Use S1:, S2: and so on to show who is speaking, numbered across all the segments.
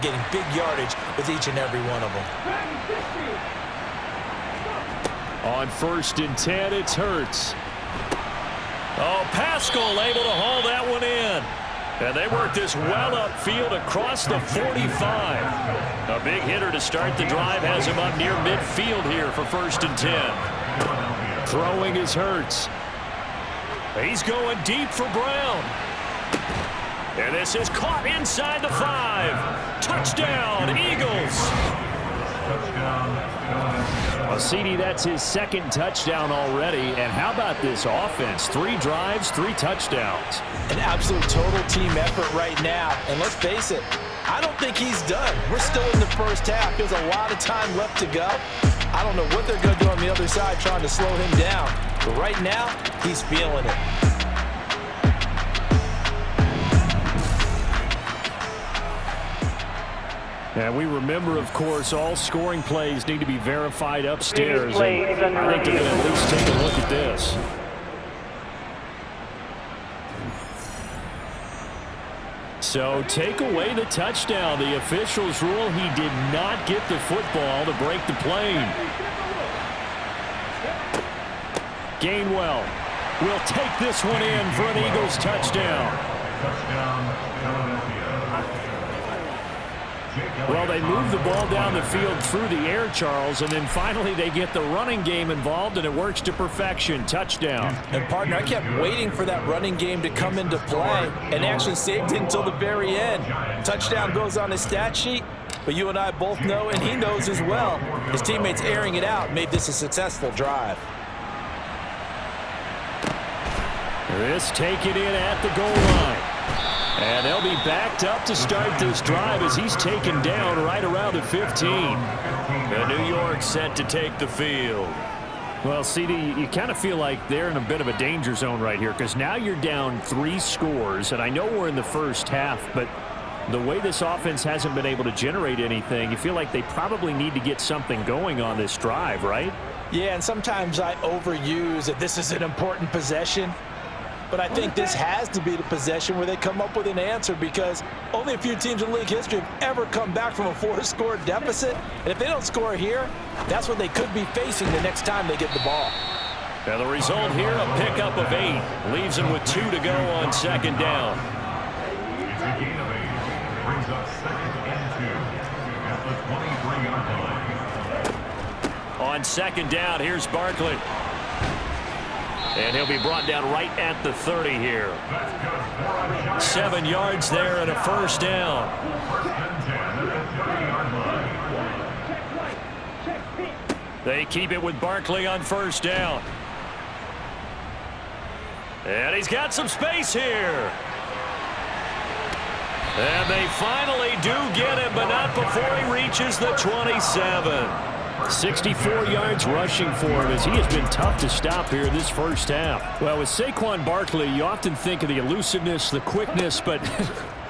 S1: getting big yardage with each and every one of them.
S2: On 1st and 10, it's Hurts. Oh, Pascal able to haul that one in. And they work this well upfield across the 45. A big hitter to start the drive has him up near midfield here for 1st and 10. Throwing is Hurts. He's going deep for Brown. And this is caught inside the 5. Touchdown, Eagles. Well, CD, that's his 2nd touchdown already. And how about this offense? 3 drives, 3 touchdowns.
S1: An absolute total team effort right now. And let's face it, I don't think he's done. We're still in the first half. There's a lot of time left to go. I don't know what they're going to do on the other side trying to slow him down. But right now, he's feeling it.
S2: And we remember, of course, all scoring plays need to be verified upstairs. And I think they're going to at least take a look at this. So take away the touchdown. The officials rule he did not get the football to break the plane. Gainwell will take this one in for an Eagles touchdown. Well, they move the ball down the field through the air, Charles, and then finally they get the running game involved, and it works to perfection. Touchdown.
S1: And, partner, I kept waiting for that running game to come into play and actually saved it until the very end. Touchdown goes on his stat sheet, but you and I both know, and he knows as well, his teammates airing it out made this a successful drive.
S2: This taken in at the goal line. And they'll be backed up to start this drive as he's taken down right around the 15. And New York set to take the field. Well, CD, you kind of feel like they're in a bit of a danger zone right here because now you're down 3 scores. And I know we're in the first half, but the way this offense hasn't been able to generate anything, you feel like they probably need to get something going on this drive, right?
S1: Yeah, and sometimes I overuse that this is an important possession. But I think this has to be the possession where they come up with an answer because only a few teams in league history have ever come back from a 4-score deficit. And if they don't score here, that's what they could be facing the next time they get the ball.
S2: Now the result here, a pickup of 8. Leaves them with 2 to go on 2nd down.
S3: It's a gain of 8. Brings up 2nd and 2 at the 23-yard line.
S2: On 2nd down, here's Barkley. And he'll be brought down right at the 30 here. 7 yards there and a 1st down. They keep it with Barkley on 1st down. And he's got some space here. And they finally do get him, but not before he reaches the 27. 64 yards rushing for him as he has been tough to stop here this first half. Well, with Saquon Barkley, you often think of the elusiveness, the quickness, but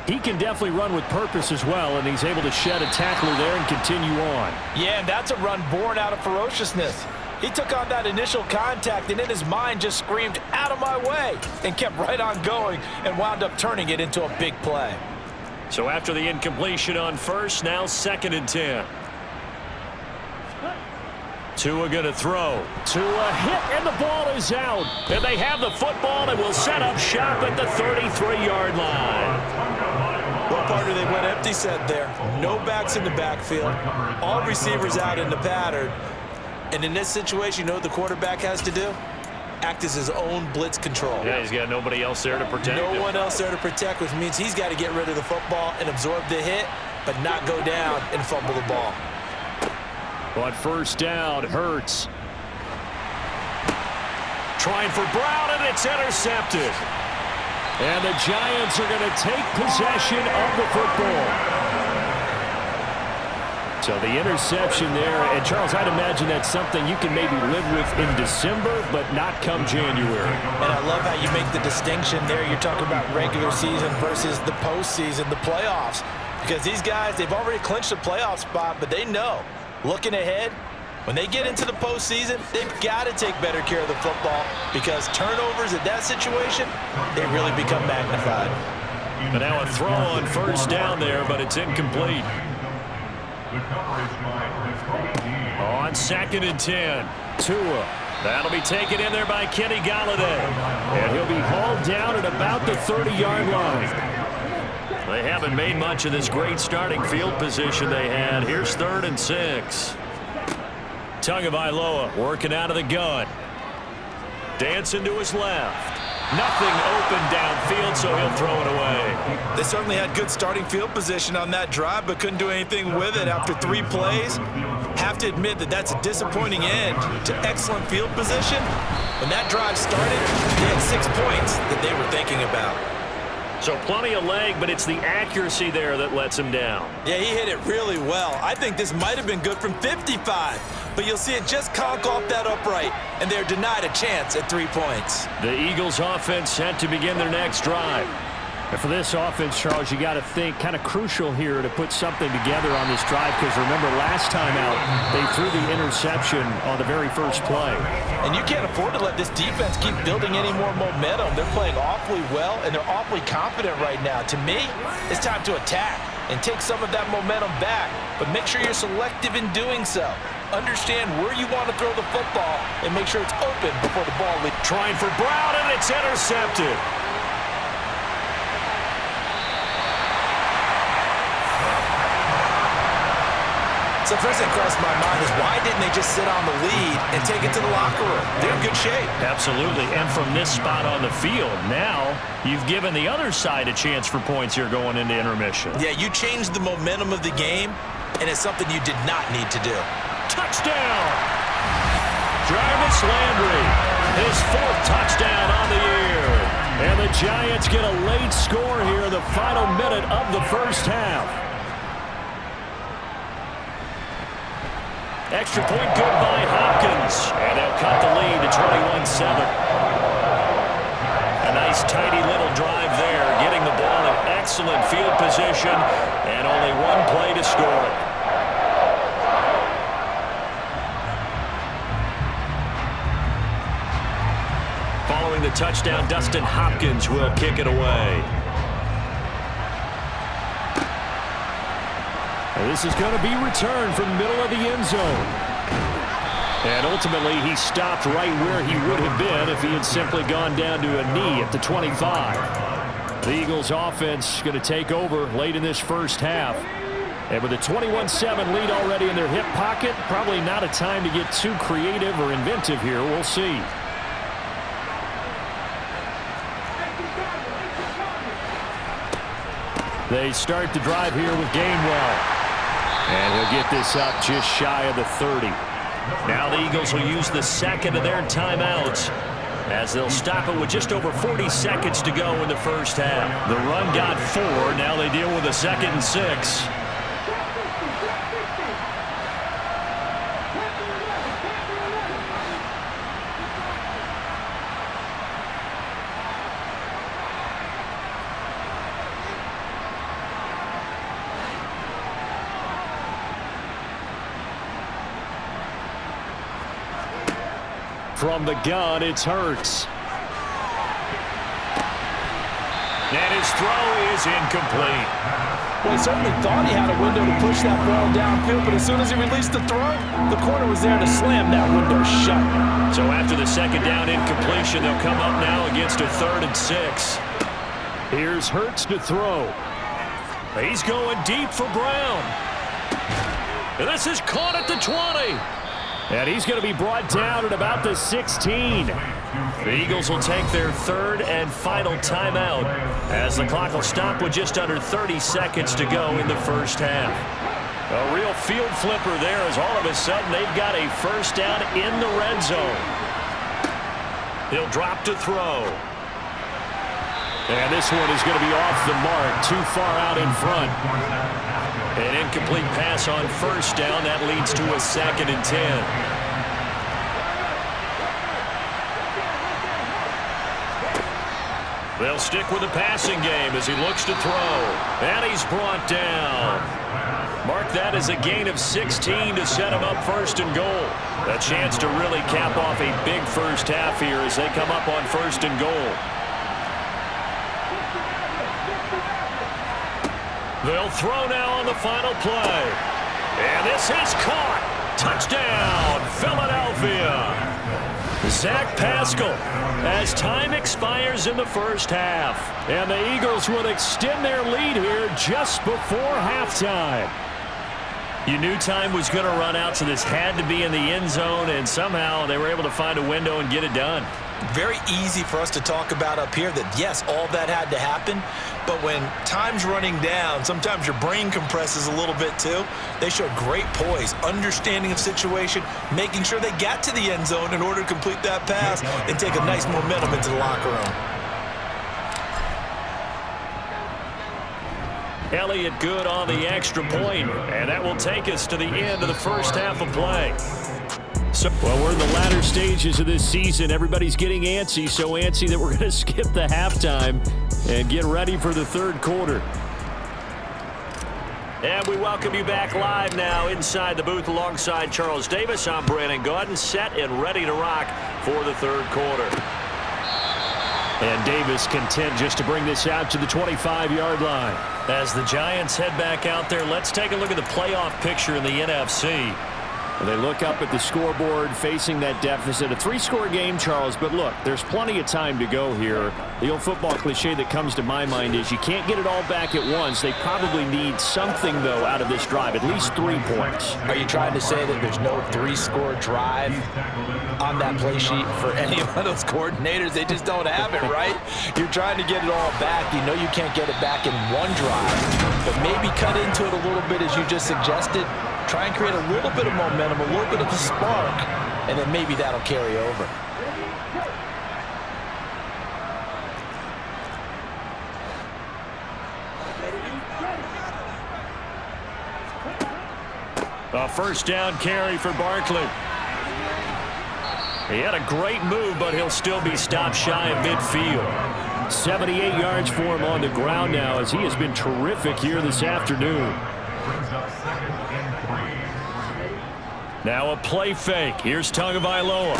S2: he can definitely run with purpose as well, and he's able to shed a tackler there and continue on.
S1: Yeah, and that's a run born out of ferociousness. He took on that initial contact and in his mind just screamed, "Out of my way," and kept right on going and wound up turning it into a big play.
S2: So after the incompletion on 1st, now 2nd and 10. Tua going to throw. Tua hit, and the ball is out. And they have the football and will set up shop at the 33-yard line.
S1: Well, partner, they went empty set there. No backs in the backfield. All receivers out in the pattern. And in this situation, you know what the quarterback has to do? Act as his own blitz control.
S2: Yeah, he's got nobody else there to protect him.
S1: No one else there to protect, which means he's got to get rid of the football and absorb the hit, but not go down and fumble the ball.
S2: On 1st down, Hurts. Trying for Brown, and it's intercepted. And the Giants are going to take possession of the football. So the interception there, and Charles, I'd imagine that's something you can maybe live with in December, but not come January.
S1: And I love how you make the distinction there. You're talking about regular season versus the postseason, the playoffs. Because these guys, they've already clinched a playoff spot, but they know, looking ahead, when they get into the postseason, they've got to take better care of the football because turnovers in that situation, they really become magnified.
S2: But now a throw on first down there, but it's incomplete.
S3: The coverage by
S2: On 2nd and 10, Tua. That'll be taken in there by Kenny Golladay. And he'll be hauled down at about the 30-yard line. They haven't made much of this great starting field position they had. Here's 3rd and 6. Tagovailoa working out of the gun. Dancing to his left. Nothing open downfield, so he'll throw it away.
S1: They certainly had good starting field position on that drive, but couldn't do anything with it after 3 plays. Have to admit that that's a disappointing end to excellent field position. When that drive started, they had 6 points that they were thinking about.
S2: So plenty of leg, but it's the accuracy there that lets him down.
S1: Yeah, he hit it really well. I think this might have been good from 55, but you'll see it just conk off that upright, and they're denied a chance at 3 points.
S2: The Eagles offense set to begin their next drive.
S4: And for this offense, Charles, you got to think kind of crucial here to put something together on this drive, because remember last time out they threw the interception on the very first play.
S1: And you can't afford to let this defense keep building any more momentum. They're playing awfully well, and they're awfully confident right now. To me, it's time to attack and take some of that momentum back, but make sure you're selective in doing so. Understand where you want to throw the football and make sure it's open before the ball leaves.
S2: Trying for Brown, and it's intercepted.
S1: So first thing crossed my mind is, why didn't they just sit on the lead and take it to the locker room? They're in good shape.
S2: Absolutely, and from this spot on the field, now you've given the other side a chance for points here going into intermission.
S1: Yeah, you changed the momentum of the game, and it's something you did not need to do.
S2: Touchdown! Jarvis Landry, his 4th touchdown on the year. And the Giants get a late score here in the final minute of the first half. Extra point good by Hopkins. And they'll cut the lead to 21-7. A nice tidy little drive there, getting the ball in excellent field position, and only 1 play to score it. Following the touchdown, Dustin Hopkins will kick it away.
S4: And this is going to be returned from the middle of the end zone.
S2: And ultimately, he stopped right where he would have been if he had simply gone down to a knee at the 25.
S4: The Eagles offense going to take over late in this first half. And with a 21-7 lead already in their hip pocket, probably not a time to get too creative or inventive here. We'll see. They start the drive here with Gainwell. And he'll get this up just shy of the 30.
S2: Now the Eagles will use the 2nd of their timeouts, as they'll stop it with just over 40 seconds to go in the first half. The run got 4. Now they deal with a 2nd and 6.
S4: From the gun, it's Hurts.
S2: And his throw is incomplete.
S1: Well, he certainly thought he had a window to push that ball downfield, but as soon as he released the throw, the corner was there to slam that window shut.
S2: So after the 2nd down incompletion, they'll come up now against a 3rd and 6.
S4: Here's Hurts to throw.
S2: He's going deep for Brown. And this is caught at the 20.
S4: And he's going to be brought down at about the 16.
S2: The Eagles will take their 3rd and final timeout, as the clock will stop with just under 30 seconds to go in the first half. A real field flipper there, as all of a sudden they've got a first down in the red zone. He'll drop to throw.
S4: And this one is going to be off the mark, too far out in front.
S2: An incomplete pass on first down. That leads to a 2nd and 10. They'll stick with the passing game as he looks to throw. And he's brought down. Mark that as a gain of 16 to set him up 1st and goal. A chance to really cap off a big first half here as they come up on 1st and goal. They'll throw now on the final play. And this is caught. Touchdown, Philadelphia. Zach Pascal as time expires in the first half. And the Eagles will extend their lead here just before halftime. You knew time was going to run out, so this had to be in the end zone, and somehow they were able to find a window and get it done.
S1: Very easy for us to talk about up here that, yes, all that had to happen, but when time's running down, sometimes your brain compresses a little bit too. They showed great poise, understanding of situation, making sure they got to the end zone in order to complete that pass and take a nice momentum into the locker room.
S2: Elliott good on the extra point, and that will take us to the end of the first half of play.
S4: Well, we're in the latter stages of this season. Everybody's getting antsy, so antsy that we're going to skip the halftime and get ready for the third quarter.
S2: And we welcome you back live now inside the booth alongside Charles Davis. I'm Brandon Gaudin, set and ready to rock for the third quarter.
S4: And Davis content just to bring this out to the 25-yard line.
S2: As the Giants head back out there, let's take a look at the playoff picture in the NFC.
S4: They look up at the scoreboard facing that deficit. A three-score game, Charles, but look, there's plenty of time to go here. The old football cliche that comes to my mind is you can't get it all back at once. They probably need something, though, out of this drive, at least 3 points.
S1: Are you trying to say that there's no three-score drive on that play sheet for any of those coordinators? They just don't have it, right? You're trying to get it all back. You know you can't get it back in one drive, but maybe cut into it a little bit as you just suggested. Try and create a little bit of momentum, a little bit of a spark, and then maybe that'll carry over.
S2: A first down carry for Barkley. He had a great move, but he'll still be stopped shy of midfield.
S4: 78 yards for him on the ground now as he has been terrific here this afternoon.
S2: Now a play fake. Here's Tagovailoa.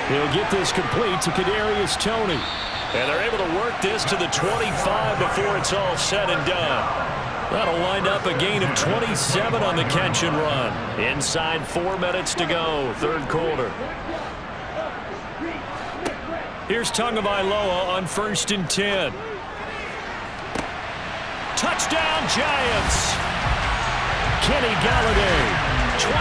S4: He'll get this complete to Kadarius Toney.
S2: And they're able to work this to the 25 before it's all said and done. That'll wind up a gain of 27 on the catch and run. Inside 4 minutes to go, third quarter. Here's Tagovailoa on 1st and 10. Touchdown, Giants! Kenny Galladay. 25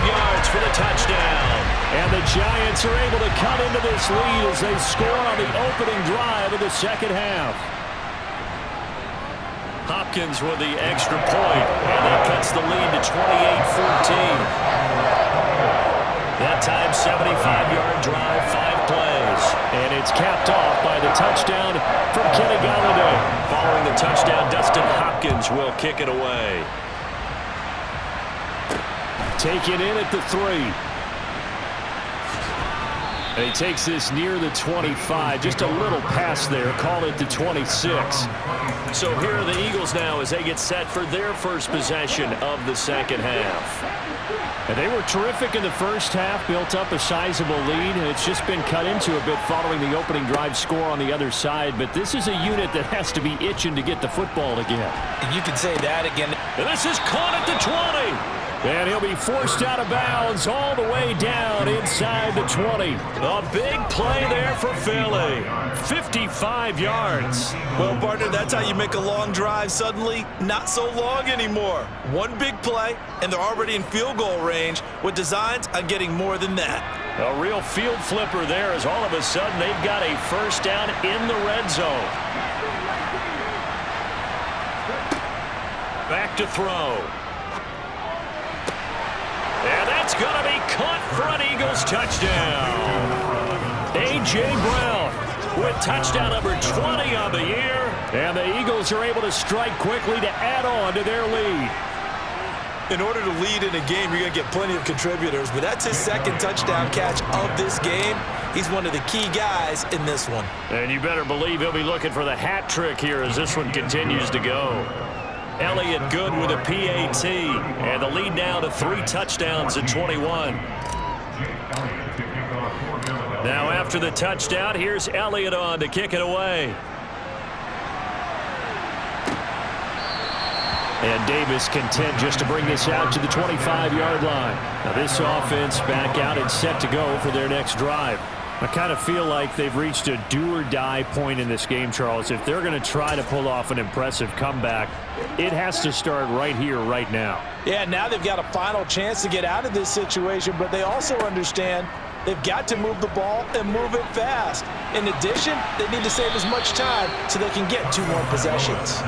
S2: yards for the touchdown.
S4: And the Giants are able to cut into this lead as they score on the opening drive of the second half.
S2: Hopkins with the extra point, and that cuts the lead to 28-14. That time, 75-yard drive, 5 plays.
S4: And it's capped off by the touchdown from Kenny Galladay.
S2: Following the touchdown, Dustin Hopkins will kick it away.
S4: Take it in at the 3. And he takes this near the 25. Just a little pass there. Call it the 26.
S2: So here are the Eagles now as they get set for their first possession of the second half.
S4: And they were terrific in the first half, built up a sizable lead, and it's just been cut into a bit following the opening drive score on the other side. But this is a unit that has to be itching to get the football again.
S1: You can say that again.
S2: And this is caught at the 20.
S4: And he'll be forced out of bounds all the way down inside the 20.
S2: A big play there for Philly. 55 yards.
S1: Well, partner, that's how you make a long drive suddenly not so long anymore. One big play, and they're already in field goal range with designs on getting more than that.
S2: A real field flipper there as all of a sudden they've got a first down in the red zone. Back to throw. And that's going to be caught for an Eagles touchdown. A.J. Brown with touchdown number 20 on the year.
S4: And the Eagles are able to strike quickly to add on to their lead.
S1: In order to lead in a game, you're going to get plenty of contributors, but that's his second touchdown catch of this game. He's one of the key guys in this one.
S2: And you better believe he'll be looking for the hat trick here as this one continues to go. Elliott good with a PAT, and the lead now to 3 touchdowns at 21. Now after the touchdown, here's Elliott on to kick it away. And Davis content just to bring this out to the 25-yard line. Now this offense back out and set to go for their next drive. I kind of feel like they've reached a do-or-die point in this game, Charles. If they're going to try to pull off an impressive comeback, it has to start right here, right now.
S1: Yeah, now they've got a final chance to get out of this situation, but they also understand they've got to move the ball and move it fast. In addition, they need to save as much time so they can get 2 more possessions.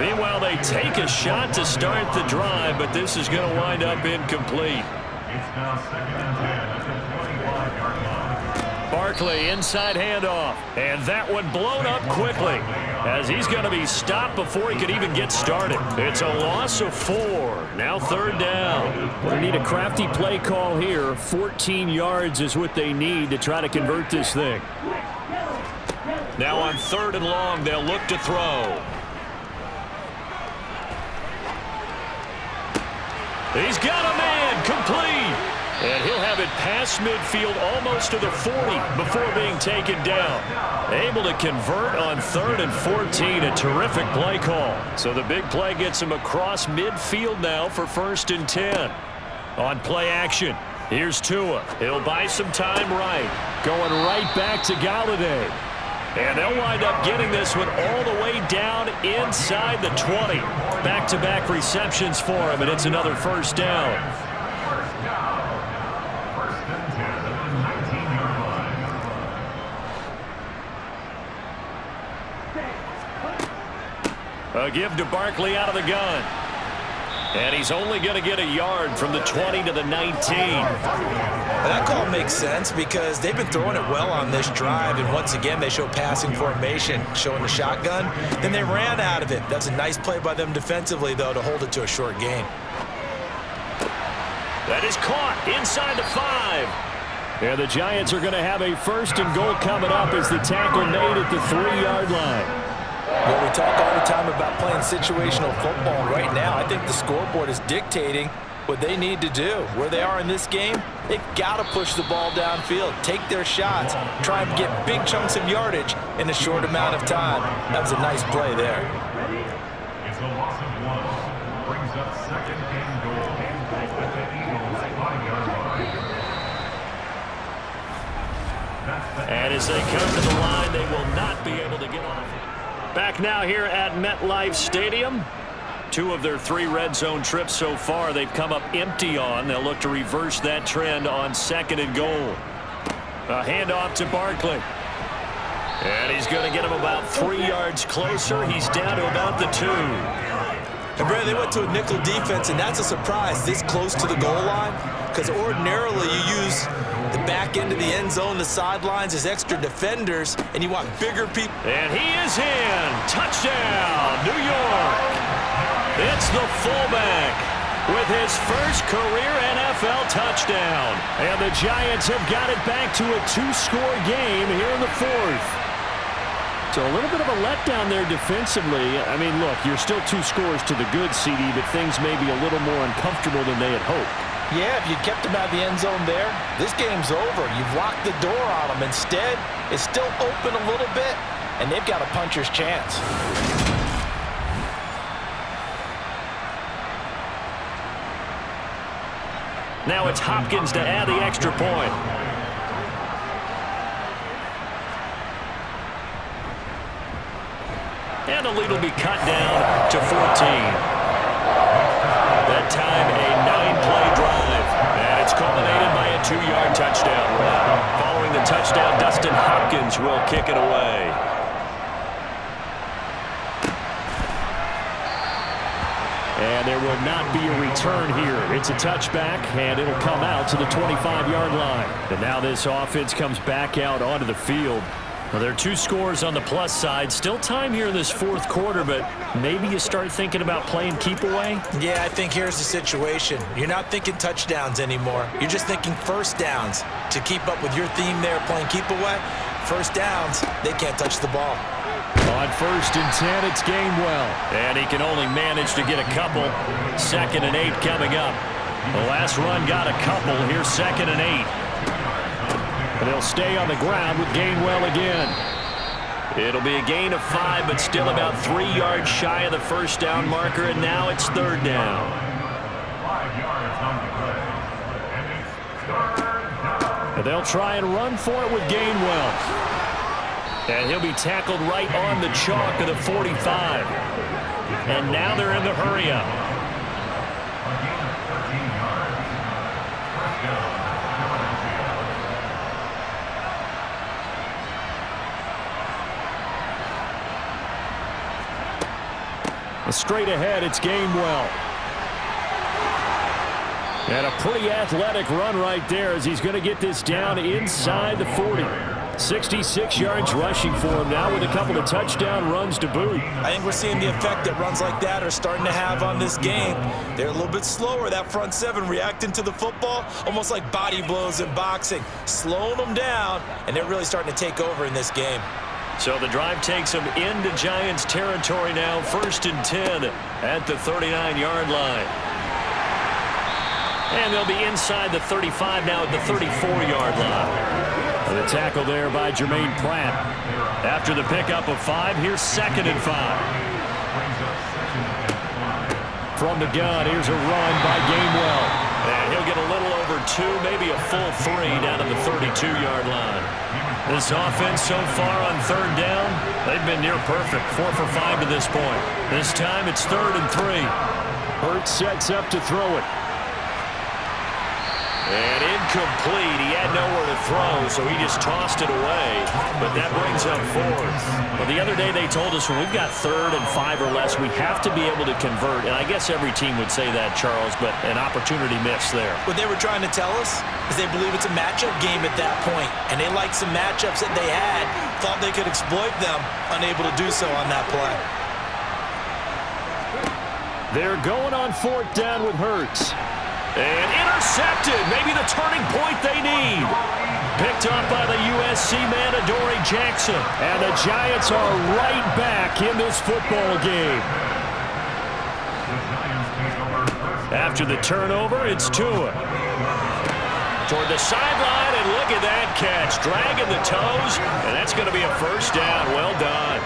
S2: Meanwhile, they take a shot to start the drive, but this is going to wind up incomplete.
S3: It's now 2nd and 10 at the 25-yard line.
S2: Barkley inside handoff, and that one blown up quickly as he's going to be stopped before he could even get started. It's a loss of 4. Now 3rd down.
S4: They need a crafty play call here. 14 yards is what they need to try to convert this thing.
S2: Now on 3rd and long, they'll look to throw. He's got a man, complete. And he'll have it past midfield almost to the 40 before being taken down. Able to convert on 3rd and 14. A terrific play call. So the big play gets him across midfield now for 1st and 10. On play action, here's Tua. He'll buy some time right.
S4: Going right back to Galladay.
S2: And they'll wind up getting this one all the way down inside the 20. Back-to-back receptions for him, and it's another 1st down. A give to Barkley out of the gun. And he's only going to get a yard from the 20 to the 19.
S1: That call makes sense because they've been throwing it well on this drive, and once again they show passing formation, showing the shotgun. Then they ran out of it. That's a nice play by them defensively, though, to hold it to a short gain.
S2: That is caught inside the 5.
S4: And the Giants are going to have a 1st and goal coming up as the tackle made at the 3-yard line.
S1: Well, we talk all the time about playing situational football. Right now, I think the scoreboard is dictating what they need to do. Where they are in this game, they've got to push the ball downfield, take their shots, try and get big chunks of yardage in a short amount of time. That was a nice play there.
S3: It's a loss of 1. Brings up 2nd and goal at the Eagles' 5-yard line.
S2: And as they come to the line, they will not be able to get off. Back now here at MetLife Stadium. 2 of their 3 red zone trips so far they've come up empty on. They'll look to reverse that trend on 2nd and goal. A handoff to Barkley. And he's going to get him about 3 yards closer. He's down to about the 2.
S1: And Brad, they went to a nickel defense, and that's a surprise this close to the goal line, because ordinarily you use the back end of the end zone, the sidelines as extra defenders, and you want bigger people.
S2: And he is in. Touchdown, New York. It's the fullback with his first career NFL touchdown.
S4: And the Giants have got it back to a 2-score game here in the 4th. So a little bit of a letdown there defensively. I mean, look, you're still 2 scores to the good, CD, but things may be a little more uncomfortable than they had hoped.
S1: Yeah, if you kept them out of the end zone there, this game's over. You've locked the door on them. Instead, it's still open a little bit, and they've got a puncher's chance.
S2: Now it's Hopkins to add the extra point. And the lead will be cut down to 14. That time a 9-play drive. And it's culminated by a 2-yard touchdown run. Following the touchdown, Dustin Hopkins will kick it away.
S4: And there will not be a return here. It's a touchback, and it'll come out to the 25-yard line.
S2: And now this offense comes back out onto the field. Well, there are 2 scores on the plus side. Still time here in this 4th quarter, but maybe you start thinking about playing keep away?
S1: Yeah, I think here's the situation. You're not thinking touchdowns anymore. You're just thinking 1st downs. To keep up with your theme there, playing keep away, 1st downs, they can't touch the ball.
S4: On 1st and 10, it's Gainwell.
S2: And he can only manage to get a couple. 2nd and 8 coming up. The last run got a couple. Here's 2nd and 8.
S4: And they'll stay on the ground with Gainwell again.
S2: It'll be a gain of 5, but still about 3 yards shy of the first down marker, and now it's third down.
S3: 5 yards on the play. And it's third down.
S2: And they'll try and run for it with Gainwell. And he'll be tackled right on the chalk of the 45. And now they're in the hurry-up.
S3: A gain of 13 yards. First down, Philadelphia.
S2: Straight ahead, it's Gainwell. And a pretty athletic run right there as he's going to get this down inside the 40. 66 yards rushing for him now with a couple of touchdown runs to boot.
S1: I think we're seeing the effect that runs like that are starting to have on this game. They're a little bit slower, that front seven reacting to the football, almost like body blows in boxing, slowing them down, and they're really starting to take over in this game.
S2: So the drive takes them into Giants territory now, 1st and 10 at the 39-yard line. And they'll be inside the 35 now at the 34-yard line. The tackle there by Jermaine Pratt. After the pickup of 5, here's 2nd and 5. From the gun, here's a run by Gainwell. And he'll get a little over 2, maybe a full 3 down to the 32-yard line. This offense so far on third down, they've been near perfect, 4 for 5 to this point. This time it's 3rd and 3. Hurts sets up to throw it. And incomplete. He had nowhere to throw, so he just tossed it away. But that brings up 4th. Well, the other day they told us when we've got 3rd and 5 or less, we have to be able to convert. And I guess every team would say that, Charles, but an opportunity missed there.
S1: What they were trying to tell us is they believe it's a matchup game at that point. And they liked some matchups that they had, thought they could exploit them, unable to do so on that play.
S2: They're going on 4th down with Hurts. And intercepted, maybe the turning point they need. Picked up by the USC man, Adoree Jackson. And the Giants are right back in this football game. After the turnover, it's Tua. Toward the sideline, and look at that catch. Dragging the toes, and that's going to be a first down. Well done.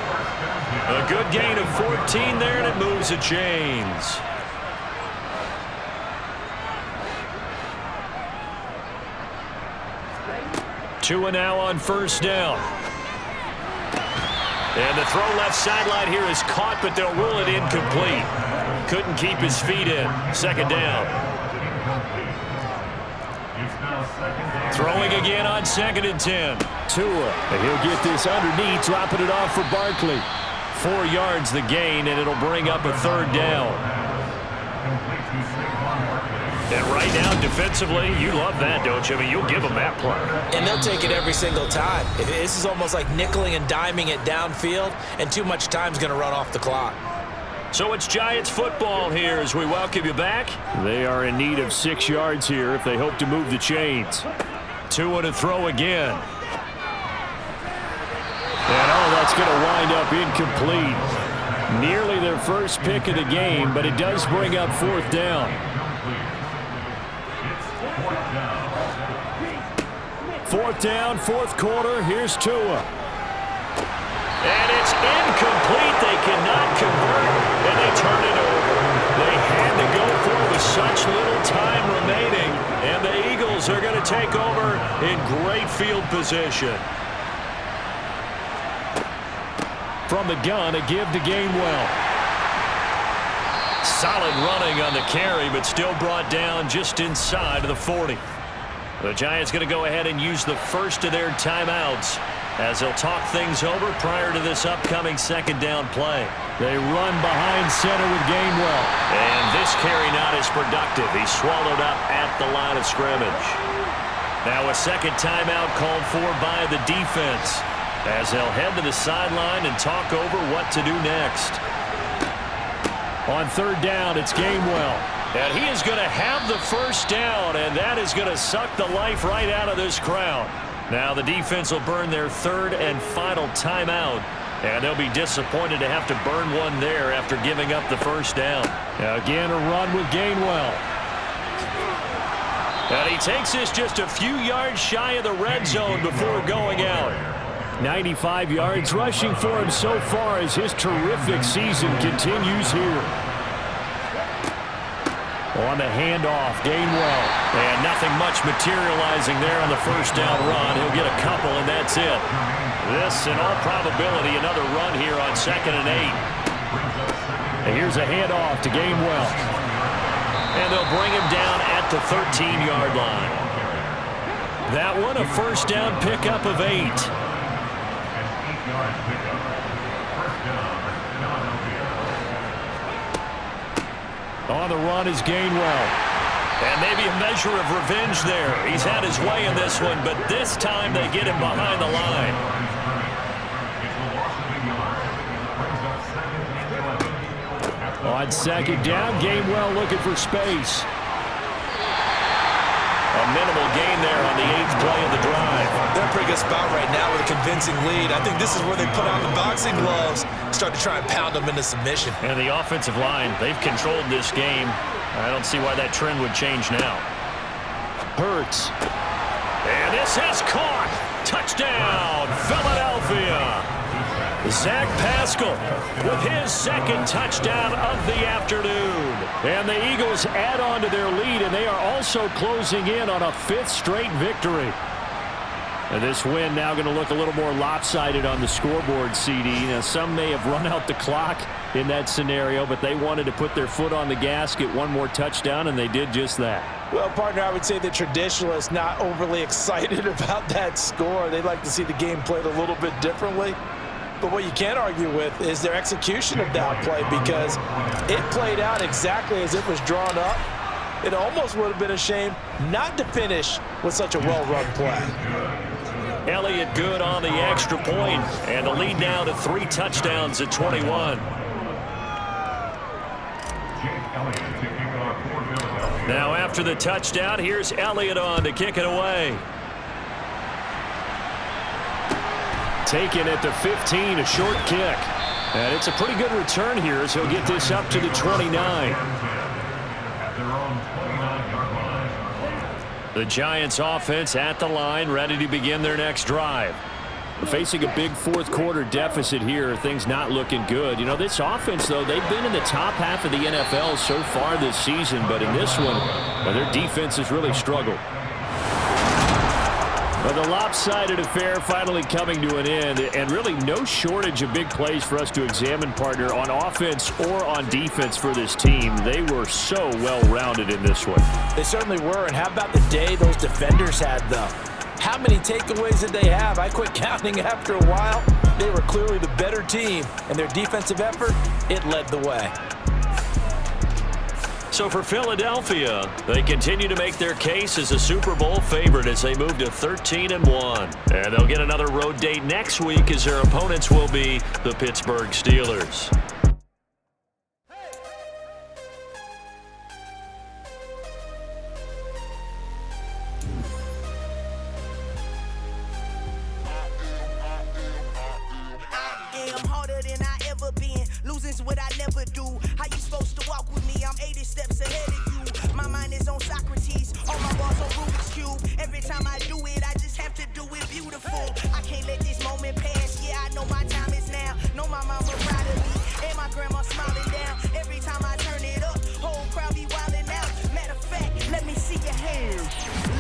S2: A good gain of 14 there, and it moves the chains. Tua now on 1st down. And the throw left sideline here is caught, but they'll rule it incomplete. Couldn't keep his feet in. 2nd down. Throwing again on 2nd and 10. Tua, and he'll get this underneath, dropping it off for Barkley. 4 yards the gain, and it'll bring up a 3rd down. And right now, defensively, you love that, don't you? I mean, you'll give them that play.
S1: And they'll take it every single time. This is almost like nickeling and diming it downfield, and too much time's going to run off the clock.
S2: So it's Giants football here as we welcome you back. They are in need of 6 yards here if they hope to move the chains. Tua to throw again. And that's going to wind up incomplete. Nearly their first pick of the game, but it does bring up 4th down. 4th down, 4th quarter. Here's Tua. And it's incomplete. They cannot convert, and they turn it over. They had to go for it with such little time remaining, and the Eagles are going to take over in great field position. From the gun, a give to Gainwell. Solid running on the carry, but still brought down just inside of the 40. The Giants going to go ahead and use the first of their timeouts as they'll talk things over prior to this upcoming 2nd down play. They run behind center with Gainwell. And this carry not as productive. He's swallowed up at the line of scrimmage. Now a 2nd timeout called for by the defense as they'll head to the sideline and talk over what to do next. On 3rd down, it's Gainwell. And he is going to have the first down, and that is going to suck the life right out of this crowd. Now the defense will burn their 3rd and final timeout, and they'll be disappointed to have to burn one there after giving up the first down. Again, a run with Gainwell. And he takes this just a few yards shy of the red zone before going out.
S4: 95 yards rushing for him so far as his terrific season continues here. On the handoff, Gainwell. And nothing much materializing there on the first down run. He'll get a couple, and that's it. This, in all probability, another run here on 2nd and 8. And here's a handoff to Gainwell. And they'll bring him down at the 13-yard line. That one, a first down pickup of 8. On the run is Gainwell. And maybe a measure of revenge there. He's had his way in this one, but this time they get him behind the line. On 2nd down, Gainwell looking for space. A minimal gain there on the 8th play of the drive.
S1: They're in a pretty good spot right now with a convincing lead. I think this is where they put on the boxing gloves, start to try and pound them into submission.
S2: And the offensive line, they've controlled this game. I don't see why that trend would change now.
S4: Hurts.
S2: And this is caught. Touchdown, Philadelphia. Zach Pascal with his 2nd touchdown of the afternoon. And the Eagles add on to their lead, and they are also closing in on a 5th straight victory. And this win now going to look a little more lopsided on the scoreboard, CD. Now, some may have run out the clock in that scenario, but they wanted to put their foot on the gas, get one more touchdown, and they did just that.
S1: Well, partner, I would say the traditionalists not overly excited about that score. They'd like to see the game played a little bit differently. But what you can't argue with is their execution of that play, because it played out exactly as it was drawn up. It almost would have been a shame not to finish with such a well-run play.
S2: Elliott good on the extra point, and the lead now to 3 touchdowns at 21. Now after the touchdown, here's Elliott on to kick it away. Taken at the 15, a short kick. And it's a pretty good return here as he'll get this up to the 29. The Giants offense at the line, ready to begin their next drive. Facing a big 4th quarter deficit here, things not looking good. You know, this offense, though, they've been in the top half of the NFL so far this season, but in this one, well, their defense has really struggled. Well, the lopsided affair finally coming to an end, and really no shortage of big plays for us to examine, partner, on offense or on defense for this team. They were so well-rounded in this one.
S1: They certainly were, and how about the day those defenders had, though? How many takeaways did they have? I quit counting after a while. They were clearly the better team, and their defensive effort, it led the way.
S2: So for Philadelphia, they continue to make their case as a Super Bowl favorite as they move to 13-1. And they'll get another road date next week as their opponents will be the Pittsburgh Steelers.
S5: Losing's what I never do. How you supposed to walk with me? I'm 80 steps ahead of you. My mind is on Socrates, all my balls on Rubik's Cube. Every time I do it, I just have to do it beautiful. I can't let this moment pass. Yeah, I know my time is now. Know my mama proud of me, and my grandma smiling down. Every time I turn it up, whole crowd be wilding out. Matter of fact, let me see your hands.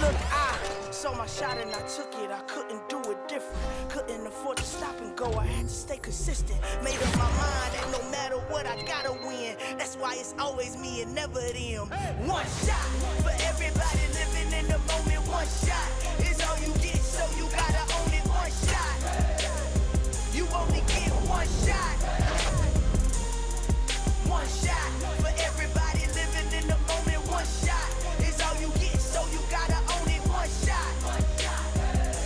S5: Look, I saw my shot and I took it. I couldn't do it different. Couldn't afford to stop and go. I had to stay consistent. Made up my mind that no matter what, I gotta win. That's why it's always me and never them. One shot for everybody living in the moment. One shot is all you get, so you gotta own it. One shot. You only get one shot. One shot for everybody living in the moment. One shot is all you get, so you gotta own it. One shot.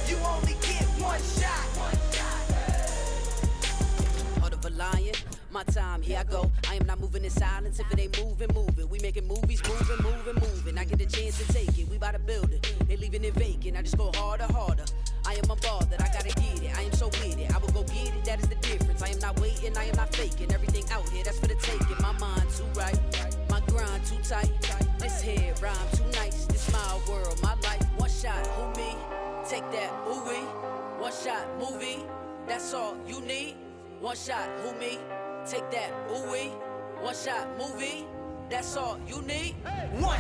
S5: You only get one shot. Heart of a lion. My time, here I go. I am not moving in silence. If it ain't moving, move it. We making movies, moving. I get a chance to take it. We about to build it. They leaving it vacant. I just go harder. I am a ball that I gotta get it. I am so with it. I will go get it. That is the difference. I am not waiting. I am not faking. Everything out here, that's for the taking. My mind too right. My grind too tight. This here rhyme too nice. This my world, my life. One shot, who me? Take that, ooh-wee. One shot.
S6: shot movie, that's all you need. One shot, who me? Take that, ooh-wee. One shot movie, that's all you need. One